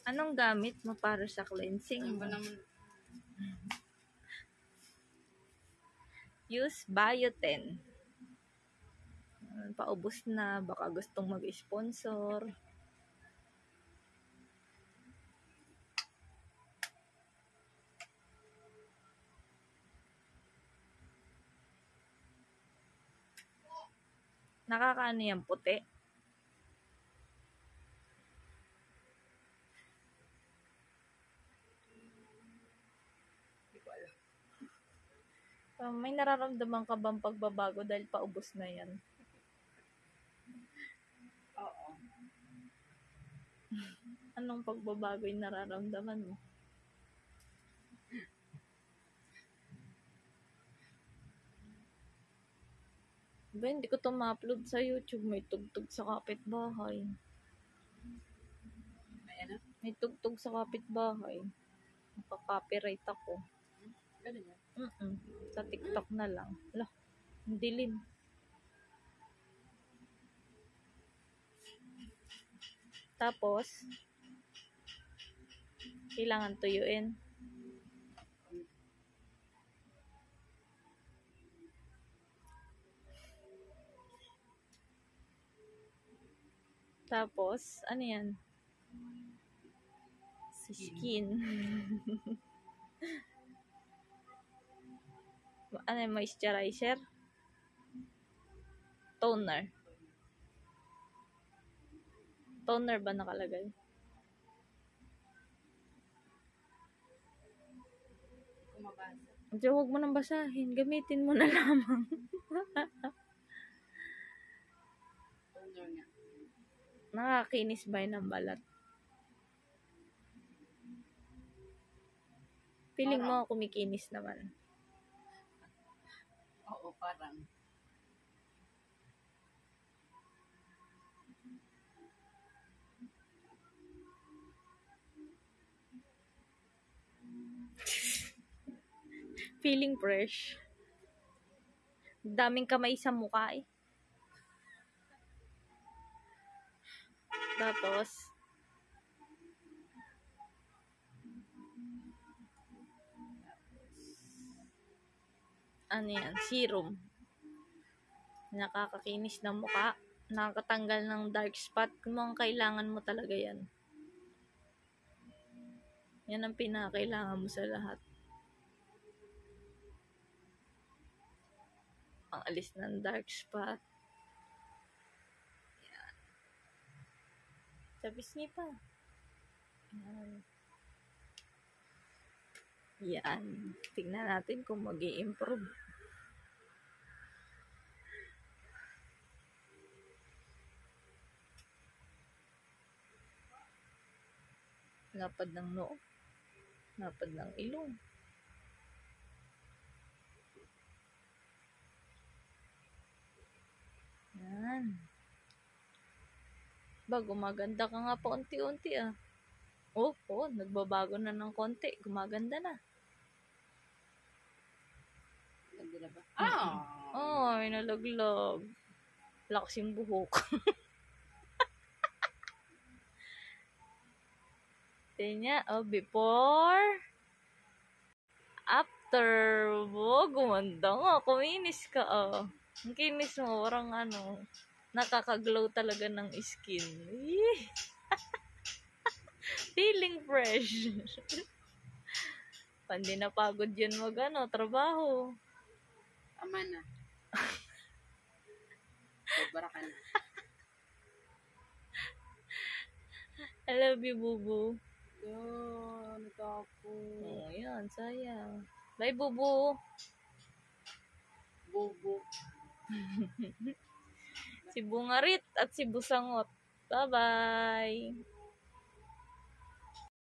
Anong gamit mo para sa cleansing Ano mo? ba naman? Use Bioten. Paubos na. Baka gustong mag-sponsor. Nakakaano yan, puti? Hindi ko alam. May nararamdaman ka bang pagbabago dahil paubos na yan? Oo. Anong pagbabago yung nararamdaman mo? Ba, hindi ko ito ma-upload sa YouTube. May tugtog sa kapitbahay. Ayan na. May tugtog sa kapitbahay. Nakaka-copyright ako. Ganun yan. Sa TikTok na lang. Ala, ang dilim. Tapos, kailangan tuyuin. Tapos, ano yan? Sa skin. Ano yung moisturizer? Toner. Toner ba nakalagay? Kumabasa. Diyo, huwag mo nang basahin. Gamitin mo na lamang. Toner nga. Nakakinis ba yun ng balat? Feeling mo kumikinis naman. Oo, parang. Feeling fresh. Daming kamay sa mukha eh. Tapos, ano yan? Serum. Nakakakinis ng mukha. Nakakatanggal ng dark spot. Kung mga kailangan mo talaga yan. Yan ang pinakailangan mo sa lahat. Ang alis ng dark spot. Yan. Sa pisngi pa. Yan. Yan. Tingnan natin kung mag-i-improve. Lapad ng noo. Lapad ng ilong. Yan. Ba, gumaganda ka nga pa unti-unti ah. Oh, nagbabago na ng konti. Gumaganda na. Ganda na ba? Ay, nalaglag. Lakas yung buhok. Tingnan, before, after, gumanda nga, kuminis ka, Ang kinis mo, parang nakaka-glow talaga ng skin. Feeling fresh. Pandi na pagod yun trabaho. Tama na. Sobra ka na. I love you, Bubu. Natakot. Oh, yan, sayang. Bye, Bubu. Bobo. Si Bungarit at si Busangot. Bye-bye.